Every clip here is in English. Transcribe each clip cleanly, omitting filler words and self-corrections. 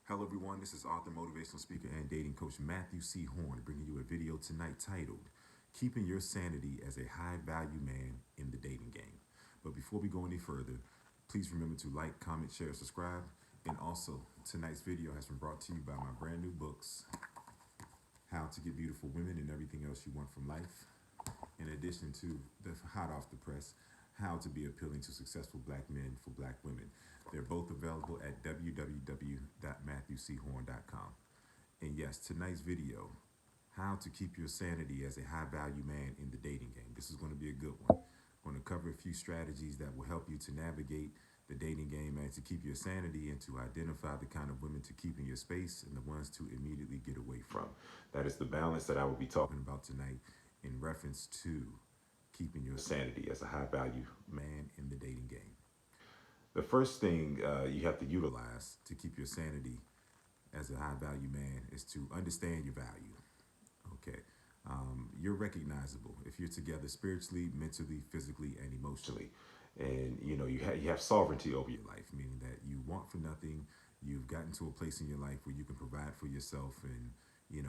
Hello, everyone. This is author, motivational speaker, and dating coach Matthew C. Horn bringing you a video tonight titled Keeping Your Sanity as a High Value Man in the Dating Game. But before we go any further, please remember to like, comment, share, subscribe. And also, tonight's video has been brought to you by my brand new books, How to Get Beautiful Women and Everything Else You Want from Life, in addition to the hot off the press, How to Be Appealing to Successful Black Men for Black Women. They're both available at www.matthewchorn.com. And yes, tonight's video, How to Keep Your Sanity as a High Value Man in the Dating Game. This is going to be a good one. I'm going to cover a few strategies that will help you to navigate the dating game and to keep your sanity and to identify the kind of women to keep in your space and the ones to immediately get away from. That is the balance that I will be talking about tonight in reference to keeping your sanity as a high value man in the dating game. The first thing you have to utilize to keep your sanity as a high value man is to understand your value. Okay. You're recognizable if you're together spiritually, mentally, physically, and emotionally. And you have sovereignty over your life, meaning that you want for nothing. You've gotten to a place in your life where you can provide for yourself and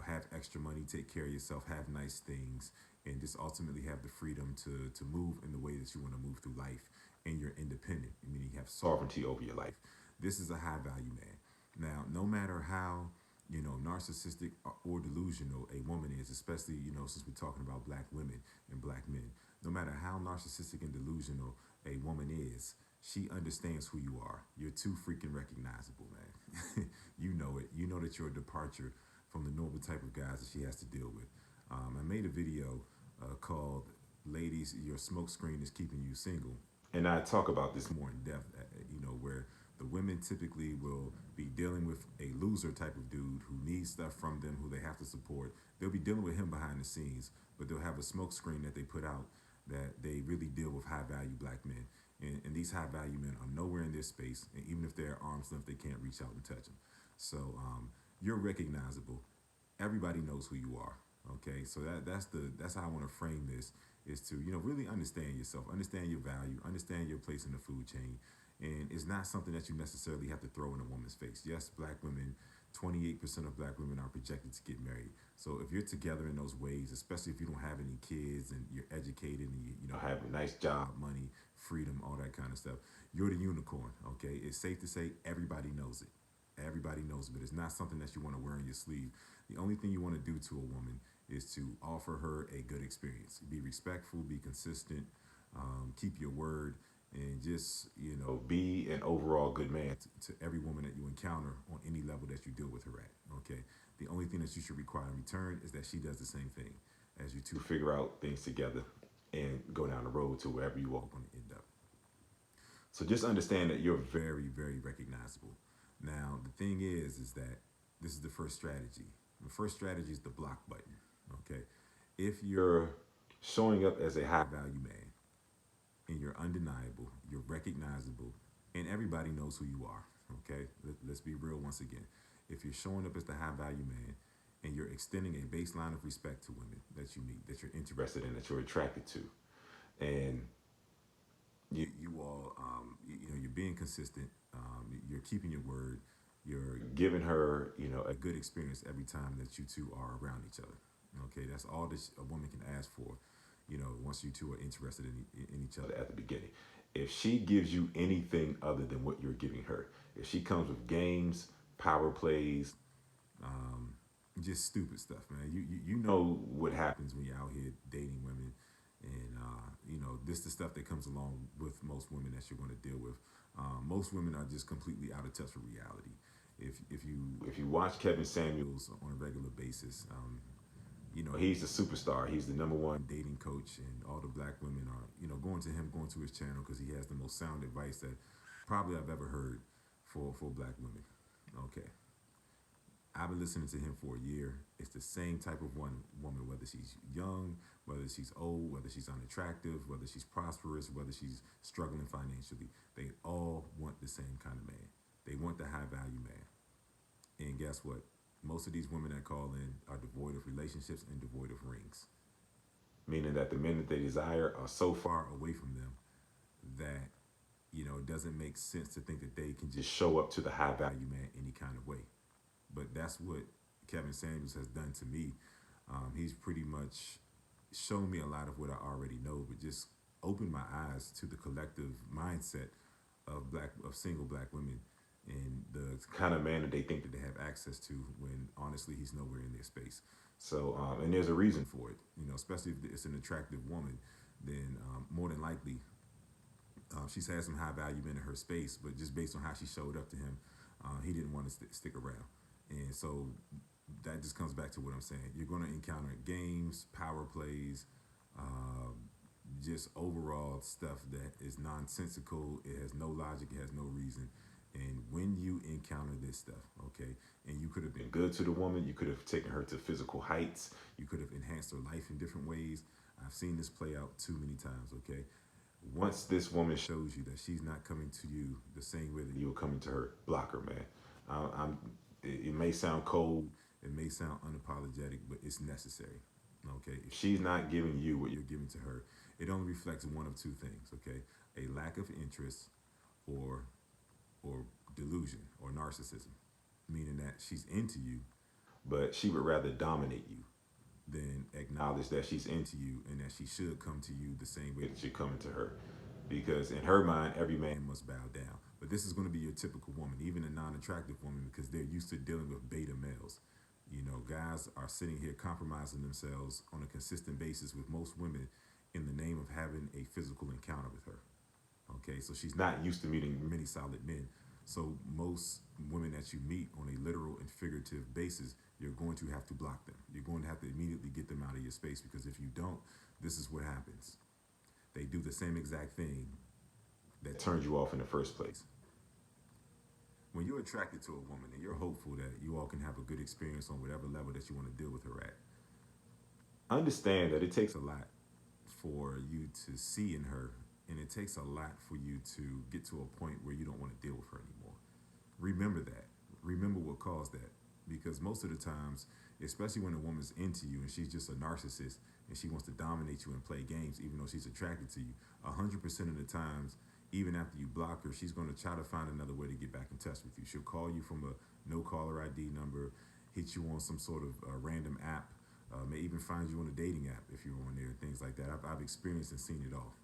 have extra money, take care of yourself, have nice things, and just ultimately have the freedom to move in the way that you want to move through life. And you're independent, meaning you have sovereignty over your life. This is a high value man. Now, no matter how narcissistic or delusional a woman is, especially, since we're talking about black women and black men, no matter how narcissistic and delusional a woman is, she understands who you are. You're too freaking recognizable, man. You know it. You know that you're a departure from the normal type of guys that she has to deal with. I made a video called Ladies, Your Smoke Screen is Keeping You Single. And I talk about this more in depth, where the women typically will be dealing with a loser type of dude who needs stuff from them, who they have to support. They'll be dealing with him behind the scenes, but they'll have a smoke screen that they put out that they really deal with high value black men. And these high value men are nowhere in their space. And even if they're at arm's length, they can't reach out and touch them. So you're recognizable. Everybody knows who you are. Okay, so that's how I want to frame this, is to really understand yourself, understand your value, understand your place in the food chain, and it's not something that you necessarily have to throw in a woman's face. Yes, black women, 28% of black women are projected to get married. So if you're together in those ways, especially if you don't have any kids and you're educated and you have a nice job, money, freedom, all that kind of stuff, you're the unicorn. Okay, it's safe to say everybody knows it. Everybody knows it, but it's not something that you want to wear on your sleeve. The only thing you want to do to a woman is to offer her a good experience. Be respectful, be consistent, keep your word, and just be an overall good man to every woman that you encounter on any level that you deal with her at. Okay. The only thing that you should require in return is that she does the same thing, as you two figure out things together and go down the road to wherever you all going to end up. So just understand that you're very, very recognizable. Now, the thing is that this is the first strategy. The first strategy is the block button. Okay. If you're showing up as a high value man and you're undeniable, you're recognizable, and everybody knows who you are. Okay. Let's be real once again. If you're showing up as the high value man and you're extending a baseline of respect to women that you meet, that you're interested in, that you're attracted to, and you all, you're being consistent. You're keeping your word. You're giving her, a good experience every time that you two are around each other. Okay, that's all that a woman can ask for. Once you two are interested in each other at the beginning. If she gives you anything other than what you're giving her, if she comes with games, power plays, um, just stupid stuff, man. You know what happens when you're out here dating women, and this the stuff that comes along with most women that you're going to deal with. Most women are just completely out of touch with reality. If you watch Kevin Samuels on a regular basis, he's the superstar. He's the number one dating coach, and all the black women are going to him, going to his channel because he has the most sound advice that probably I've ever heard for black women. Okay. I've been listening to him for a year. It's the same type of woman, whether she's young, whether she's old, whether she's unattractive, whether she's prosperous, whether she's struggling financially. They all want the same kind of man. They want the high value man. And guess what? Most of these women that call in are devoid of relationships and devoid of rings. Meaning that the men that they desire are so far away from them that, it doesn't make sense to think that they can just show up to the high value man any kind of way. But that's what Kevin Samuels has done to me. He's pretty much shown me a lot of what I already know, but just opened my eyes to the collective mindset of single black women and the kind of man that they think that they have access to when honestly he's nowhere in their space. So and there's a reason for it, especially if it's an attractive woman, then more than likely she's had some high value men in her space, but just based on how she showed up to him, he didn't want to stick around. And so that just comes back to what I'm saying. You're going to encounter games, power plays, um, just overall stuff that is nonsensical. It has no logic. It has no reason. And when you encounter this stuff, okay, and you could have been good to the woman, you could have taken her to physical heights, you could have enhanced her life in different ways. I've seen this play out too many times, okay? Once this woman shows you that she's not coming to you the same way that you're coming to her, block her, man. It may sound cold, it may sound unapologetic, but it's necessary. Okay, if she's not giving you what you're giving to her, it only reflects one of two things. Okay, a lack of interest, or or delusion or narcissism, meaning that she's into you, but she would rather dominate you than acknowledge that she's into you and that she should come to you the same way that you're coming to her. Because in her mind, every man must bow down. But this is going to be your typical woman, even a non-attractive woman, because they're used to dealing with beta males. Guys are sitting here compromising themselves on a consistent basis with most women in the name of having a physical encounter with her. Okay, so she's not used to meeting many solid men. So most women that you meet on a literal and figurative basis, you're going to have to block them. You're going to have to immediately get them out of your space, because if you don't, this is what happens. They do the same exact thing that turned you off in the first place. When you're attracted to a woman and you're hopeful that you all can have a good experience on whatever level that you want to deal with her at, understand that it takes a lot for you to see in her, and it takes a lot for you to get to a point where you don't want to deal with her anymore. Remember that. Remember what caused that. Because most of the times, especially when a woman's into you and she's just a narcissist and she wants to dominate you and play games, even though she's attracted to you, 100% of the times, even after you block her, she's going to try to find another way to get back in touch with you. She'll call you from a no caller ID number, hit you on some sort of random app, may even find you on a dating app if you're on there, things like that. I've experienced and seen it all.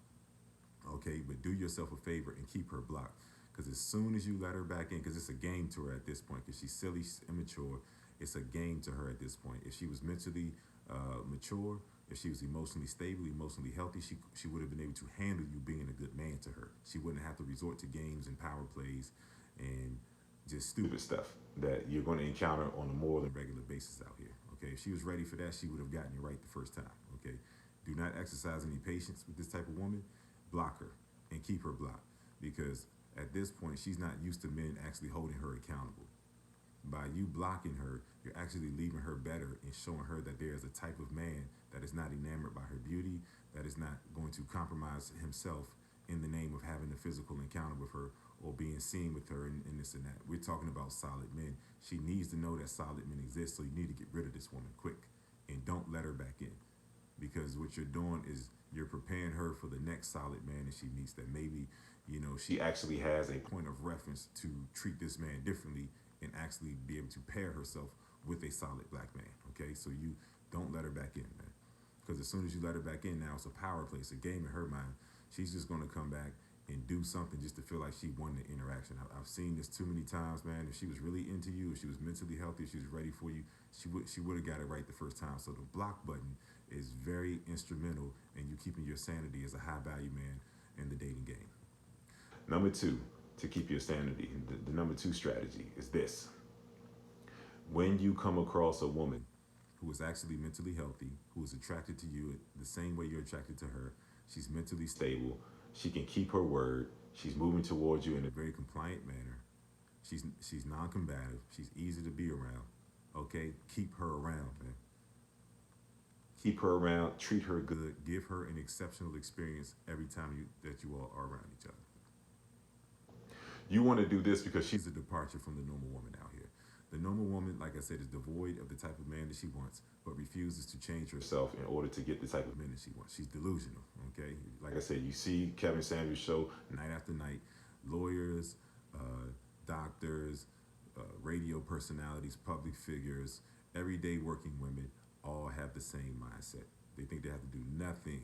Okay, but do yourself a favor and keep her blocked. Because as soon as you let her back in, because it's a game to her at this point, because she's silly, she's immature, it's a game to her at this point. If she was mentally mature, if she was emotionally stable, emotionally healthy, she would have been able to handle you being a good man to her. She wouldn't have to resort to games and power plays and just stupid stuff that you're going to encounter on a more than regular basis out here. Okay, if she was ready for that, she would have gotten it right the first time. Okay, do not exercise any patience with this type of woman. Block her and keep her blocked, because at this point she's not used to men actually holding her accountable. By you blocking her, you're actually leaving her better and showing her that there is a type of man that is not enamored by her beauty, that is not going to compromise himself in the name of having a physical encounter with her or being seen with her and this and that. We're talking about solid men. She needs to know that solid men exist, so you need to get rid of this woman quick and don't let her back in. Because what you're doing is you're preparing her for the next solid man that she meets, that maybe, she actually has a point of reference to treat this man differently and actually be able to pair herself with a solid black man. Okay, so you don't let her back in, man. Because as soon as you let her back in, now it's a power play, it's a game in her mind. She's just going to come back and do something just to feel like she won the interaction. I've seen this too many times, man. If she was really into you, if she was mentally healthy, if she was ready for you, she would have got it right the first time. So the block button is very instrumental in you keeping your sanity as a high value man in the dating game. Number two, to keep your sanity, the number two strategy is this. When you come across a woman who is actually mentally healthy, who is attracted to you the same way you're attracted to her, she's mentally stable, she can keep her word, she's moving towards you in a very compliant manner, she's non-combative, she's easy to be around, okay? Keep her around, man. Keep her around, treat her good, give her an exceptional experience every time that you all are around each other. You want to do this because she's a departure from the normal woman out here. The normal woman, like I said, is devoid of the type of man that she wants, but refuses to change herself in order to get the type of men that she wants. She's delusional, okay? Like I said, you see Kevin Samuels' show night after night. Lawyers, doctors, radio personalities, public figures, everyday working women all have the same mindset. They think they have to do nothing.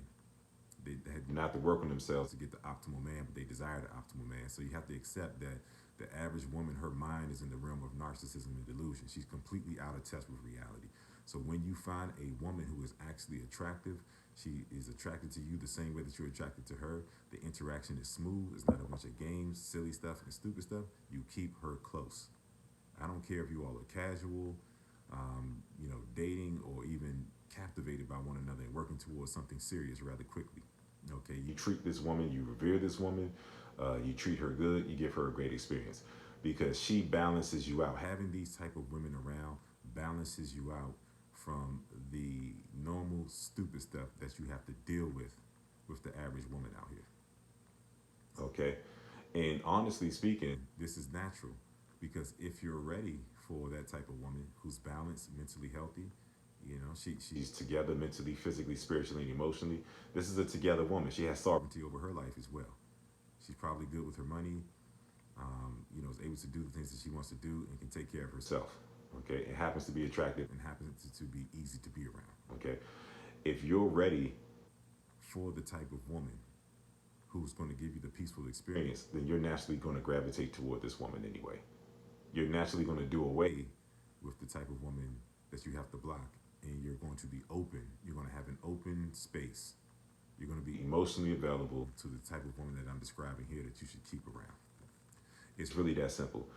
They do not have to work on themselves to get the optimal man, but they desire the optimal man. So you have to accept that the average woman, her mind is in the realm of narcissism and delusion. She's completely out of touch with reality. So when you find a woman who is actually attractive, she is attracted to you the same way that you're attracted to her. The interaction is smooth. It's not a bunch of games, silly stuff, and stupid stuff. You keep her close. I don't care if you all are casual, dating, or even captivated by one another and working towards something serious rather quickly. Okay, you treat this woman, you revere this woman, you treat her good, you give her a great experience because she balances you out. Having these type of women around balances you out from the normal stupid stuff that you have to deal with the average woman out here. Okay, and honestly speaking, this is natural because if you're ready for that type of woman who's balanced, mentally healthy, she's together mentally, physically, spiritually, and emotionally. This is a together woman. She has sovereignty over her life as well. She's probably good with her money. Is able to do the things that she wants to do and can take care of herself. Okay, it happens to be attractive and happens to be easy to be around. Okay, if you're ready for the type of woman who's going to give you the peaceful experience, then you're naturally going to gravitate toward this woman anyway. You're naturally going to do away with the type of woman that you have to block, and you're going to be open. You're going to have an open space. You're going to be emotionally available to the type of woman that I'm describing here that you should keep around. It's really that simple.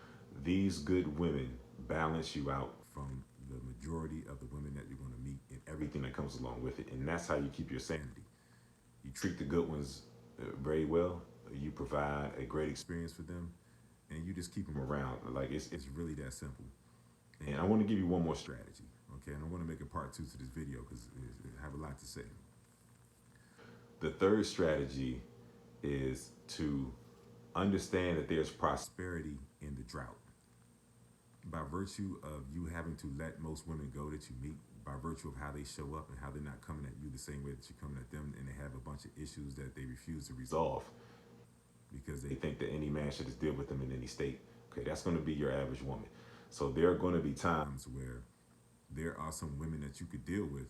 These good women balance you out from the majority of the women that you're going to meet and everything that comes along with it. And that's how you keep your sanity. You treat the good ones very well. You provide a great experience for them, and you just keep them around. Like it's really that simple. And I want to give you one more strategy, okay? And I want to make a part 2 to this video because I have a lot to say. The third strategy is to understand that there's prosperity in the drought. By virtue of you having to let most women go that you meet, by virtue of how they show up and how they're not coming at you the same way that you're coming at them, and they have a bunch of issues that they refuse to resolve because they think that any man should just deal with them in any state. Okay, that's going to be your average woman. So there are going to be times where there are some women that you could deal with.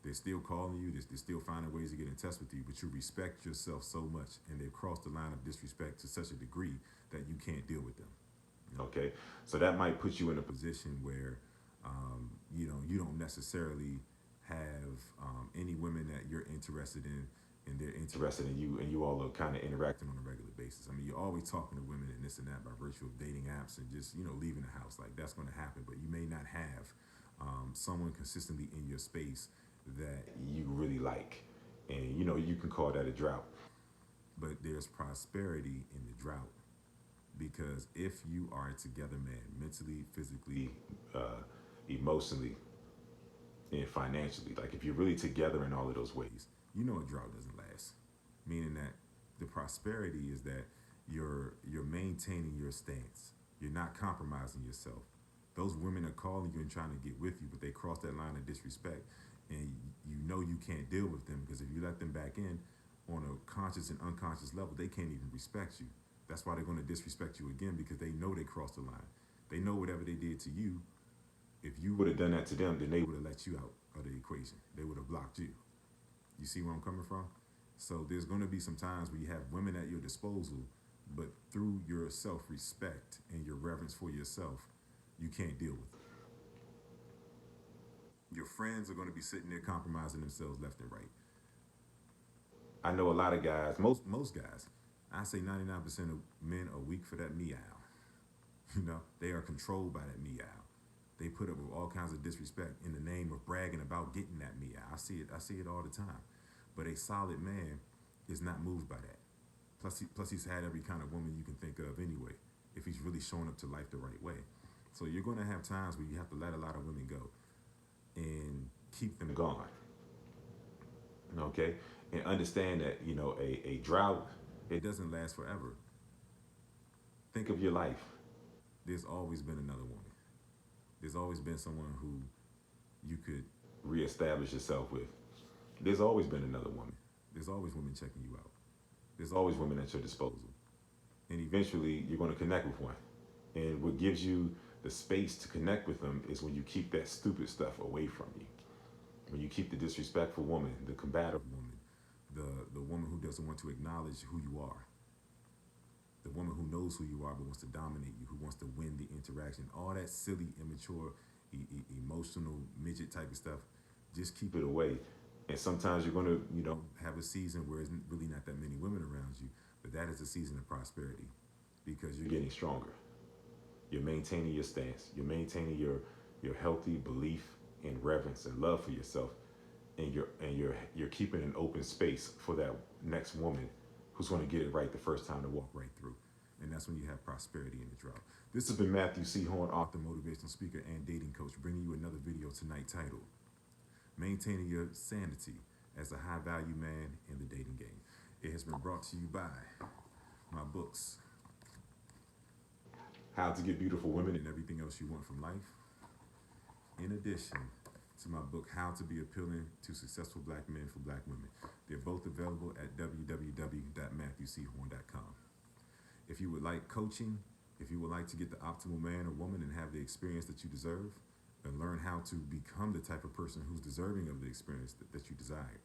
They're still calling you, they're still finding ways to get in touch with you, but you respect yourself so much and they've crossed the line of disrespect to such a degree that you can't deal with them. Okay, so that might put you in a position where you don't necessarily have any women that you're interested in and they're interested in you, and you all are kind of interacting on a regular basis. I mean, you're always talking to women and this and that by virtue of dating apps and just leaving the house. Like, that's going to happen, but you may not have someone consistently in your space that you really like, and you can call that a drought. But there's prosperity in the drought. Because if you are a together man, mentally, physically, emotionally, and financially, like if you're really together in all of those ways, a drought doesn't last. Meaning that the prosperity is that you're maintaining your stance. You're not compromising yourself. Those women are calling you and trying to get with you, but they cross that line of disrespect, and you can't deal with them because if you let them back in on a conscious and unconscious level, they can't even respect you. That's why they're going to disrespect you again, because they know they crossed the line. They know whatever they did to you, if you would have done that to them, then they would have let you out of the equation. They would have blocked you. You see where I'm coming from? So there's going to be some times where you have women at your disposal, but through your self-respect and your reverence for yourself, you can't deal with it. Your friends are going to be sitting there compromising themselves left and right. I know a lot of guys, most guys, I say 99% of men are weak for that meow. They are controlled by that meow. They put up with all kinds of disrespect in the name of bragging about getting that meow. I see it all the time. But a solid man is not moved by that. Plus he's had every kind of woman you can think of anyway, if he's really showing up to life the right way. So you're going to have times where you have to let a lot of women go and keep them gone. Okay? And understand that, a drought, it doesn't last forever. Think of your life. There's always been another woman. There's always been someone who you could reestablish yourself with. There's always been another woman. There's always women checking you out. There's always women at your disposal. And eventually you're going to connect with one. And what gives you The space to connect with them is when you keep that stupid stuff away from you. When you keep the disrespectful woman, the combative woman, the woman who doesn't want to acknowledge who you are, the woman who knows who you are but wants to dominate you, who wants to win the interaction, all that silly, immature, emotional, midget type of stuff, just keep it away. And sometimes you're going to, have a season where there's really not that many women around you, but that is a season of prosperity because you're getting stronger. You're maintaining your stance. You're maintaining your healthy belief in reverence and love for yourself, and you're keeping an open space for that next woman who's going to get it right the first time to walk right through. And that's when you have prosperity in the drought. This has been Matthew C. Horn, author, motivational speaker, and dating coach, bringing you another video tonight titled Maintaining Your Sanity as a High Value Man in the Dating Game. It has been brought to you by my books, How to Get Beautiful Women and Everything Else You Want from Life, in addition to my book, How to Be Appealing to Successful Black Men for Black Women. They're both available at www.matthewchorn.com. If you would like coaching, if you would like to get the optimal man or woman and have the experience that you deserve, and learn how to become the type of person who's deserving of the experience that you desire,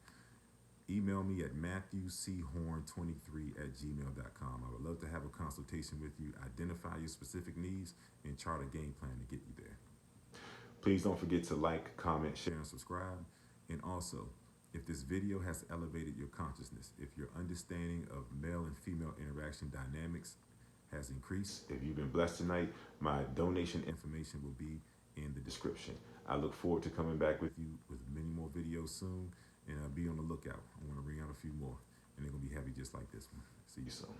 email me at matthewchorn23@gmail.com. I would love to have a consultation with you, identify your specific needs, and chart a game plan to get you there. Please don't forget to like, comment, share, and subscribe. And also, if this video has elevated your consciousness, if your understanding of male and female interaction dynamics has increased, if you've been blessed tonight, my donation information will be in the description. I look forward to coming back with you with many more videos soon, and be on the lookout. I want to bring out a few more, and they're going to be heavy just like this one. See you soon.